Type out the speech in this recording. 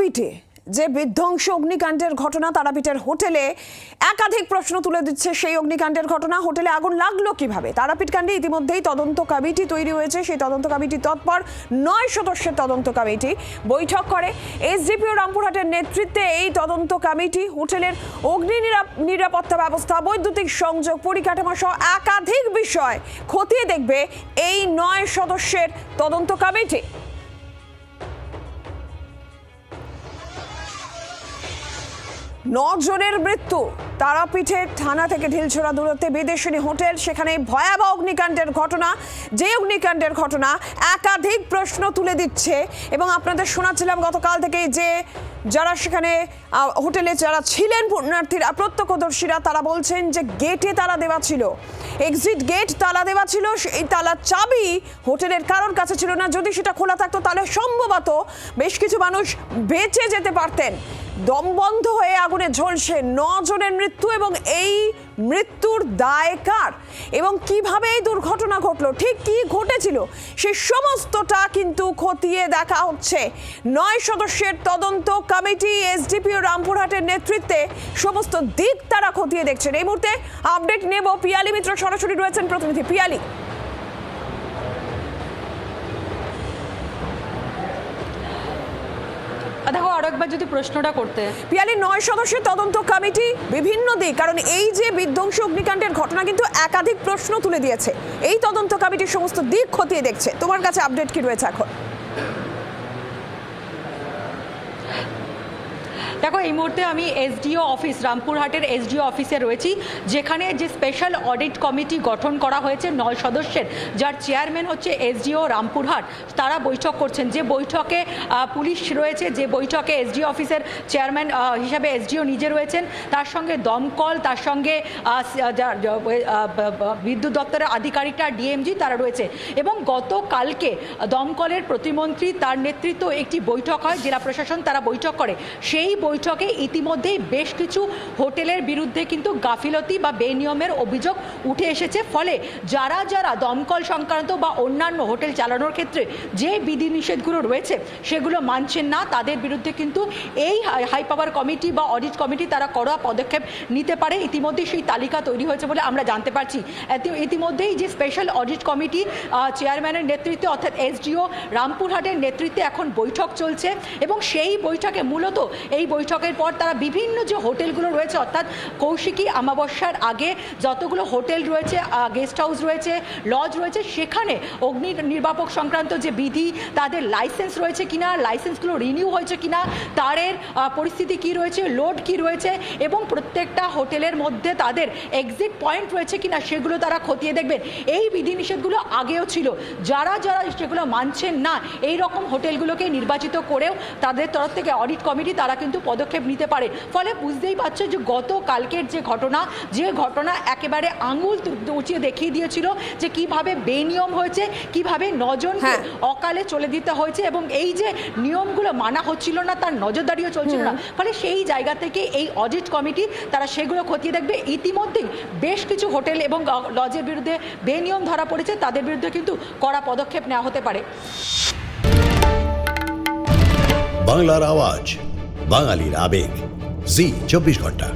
তারাপীঠে যে বিধ্বংসী অগ্নিকাণ্ডের ঘটনা, তারাপীঠের হোটেলে একাধিক প্রশ্ন তুলে দিচ্ছে সেই অগ্নিকাণ্ডের ঘটনা। হোটেলে আগুন লাগলো কিভাবে? তারাপীঠ কাণ্ডে ইতিমধ্যেই তদন্ত কমিটি তৈরি হয়েছে। সেই তদন্ত কমিটি তৎপর 9 সদস্যের তদন্ত কমিটি বৈঠক করে। এসডিপিও রামপুরহাটের নেতৃত্বে এই তদন্ত কমিটি হোটেলের অগ্নি নিরাপত্তা ব্যবস্থা, বৈদ্যুতিক সংযোগ, পরিকাঠামো সহ একাধিক বিষয় খতিয়ে দেখবে এই 9 সদস্যের তদন্ত কমিটি। জনের মৃত্যু তারাপীঠের থানা থেকে ঢিলছোড়া দূরত্বে বিদেশিনী হোটেল, সেখানে ভয়াবহ অগ্নিকাণ্ডের ঘটনা। যে অগ্নিকাণ্ডের ঘটনা একাধিক প্রশ্ন তুলে দিচ্ছে এবং আপনাদের শোনাচ্ছিলাম গতকাল থেকেই যে যারা সেখানে হোটেলে যারা ছিলেন পুণ্যার্থীরা, প্রত্যক্ষদর্শীরা, তারা বলছেন যে গেটে তালা দেওয়া ছিল, এক্সিট গেট তালা দেওয়া ছিল। এই তালার চাবি হোটেলের কারোর কাছে ছিল না। যদি সেটা খোলা থাকতো তাহলে সম্ভবত বেশ কিছু মানুষ বেঁচে যেতে পারতেন। দম বন্ধ হয়ে আগুনে ঝলসে 9 জনের মৃত্যু। এবং এই মৃত্যুর দায় কার এবং কিভাবে এই দুর্ঘটনা ঘটলো, ঠিক কি ঘটেছিল, সেই সমস্তটা কিন্তু খতিয়ে দেখা হচ্ছে। 9 সদস্যের তদন্ত কমিটি এসডিপিও রামপুরহাটের নেতৃত্বে সমস্ত দিক তারা খতিয়ে দেখছেন। এই মুহূর্তে আপডেট নেব, পিয়ালি মিত্র সরাসরি রয়েছেন, প্রতিনিধি পিয়ালি। দেখো, আরো একবার যদি প্রশ্নটা করতে। পিয়ালি, 9 সদস্যের তদন্ত কমিটি বিভিন্ন দিক, কারণ এই যে বিধ্বংসী অগ্নিকাণ্ডের ঘটনা কিন্তু একাধিক প্রশ্ন তুলে দিয়েছে। এই তদন্ত কমিটির সমস্ত দিক খতিয়ে দেখছে। তোমার কাছে আপডেট কি রয়েছে এখন? দেখো, এই মুহূর্তে আমি এসডিও অফিস, রামপুরহাটের এসডিও অফিসে রয়েছি, যেখানে যে স্পেশাল অডিট কমিটি গঠন করা হয়েছে 9 সদস্যের, যার চেয়ারম্যান হচ্ছে এসডিও রামপুরহাট, তারা বৈঠক করছেন। যে বৈঠকে পুলিশ রয়েছে, যে বৈঠকে এসডিও অফিসের চেয়ারম্যান হিসাবে এসডিও নিজে রয়েছেন, তার সঙ্গে দমকল, তার সঙ্গে বিদ্যুৎ দপ্তরের আধিকারিকরা, ডিএমজি, তারা রয়েছে। এবং গতকালকে দমকলের প্রতিমন্ত্রী, তার নেতৃত্ব একটি বৈঠক হয়, জেলা প্রশাসন তারা বৈঠক করে। সেই বৈঠকে ইতিমধ্যেই বেশ কিছু হোটেলের বিরুদ্ধে কিন্তু গাফিলতি বা বেনিয়মের অভিযোগ উঠে এসেছে। ফলে যারা যারা দমকল সংক্রান্ত বা অন্যান্য হোটেল চালানোর ক্ষেত্রে যে বিধিনিষেধগুলো রয়েছে সেগুলো মানছেন না, তাদের বিরুদ্ধে কিন্তু এই হাই পাওয়ার কমিটি বা অডিট কমিটি তারা কড়া পদক্ষেপ নিতে পারে। ইতিমধ্যেই সেই তালিকা তৈরি হয়েছে বলে আমরা জানতে পারছি। ইতিমধ্যেই যে স্পেশাল অডিট কমিটি চেয়ারম্যানের নেতৃত্বে, অর্থাৎ এসডিও রামপুরহাটের নেতৃত্বে এখন বৈঠক চলছে। এবং সেই বৈঠকে মূলত এই বৈঠকের পর তারা বিভিন্ন যে হোটেলগুলো রয়েছে, অর্থাৎ কৌশিকী অমাবস্যার আগে যতগুলো হোটেল রয়েছে, গেস্ট হাউস রয়েছে, লজ রয়েছে, সেখানে অগ্নি নির্বাপক সংক্রান্ত যে বিধি, তাদের লাইসেন্স রয়েছে কিনা, লাইসেন্সগুলো রিনিউ হয়েছে কিনা, তারের পরিস্থিতি কি রয়েছে, লোড কি রয়েছে, এবং প্রত্যেকটা হোটেলের মধ্যে তাদের এক্সিট পয়েন্ট রয়েছে কিনা, সেগুলো তারা খতিয়ে দেখবেন। এই বিধিনিষেধগুলো আগেও ছিল, যারা যারা সেগুলো মানছেন না, এই রকম হোটেলগুলোকে নির্বাচিত করেও তাদের তরফ থেকে অডিট কমিটি তারা কিন্তু পদক্ষেপ নিতে পারে। ফলে বুঝতেই পারছো যে গতকালকের যে ঘটনা একেবারে আঙুল উঁচিয়ে দেখিয়ে দিয়েছিল যে কিভাবে বেনিয়ম হয়েছে, কিভাবে 9 জনকে অকালে চলে দিতে হয়েছে, এবং এই যে নিয়মগুলো মানা হচ্ছিল না, তার নজরদারিও চলছিল না। ফলে সেই জায়গা থেকে এই অডিট কমিটি তারা সেগুলো খতিয়ে দেখবে। ইতিমধ্যেই বেশ কিছু হোটেল এবং লজের বিরুদ্ধে বেনিয়ম ধরা পড়েছে, তাদের বিরুদ্ধে কিন্তু কড়া পদক্ষেপ নেওয়া হতে পারে। বাংলার আওয়াজ, বাঙালির আবেগ, জি 24 ঘন্টা।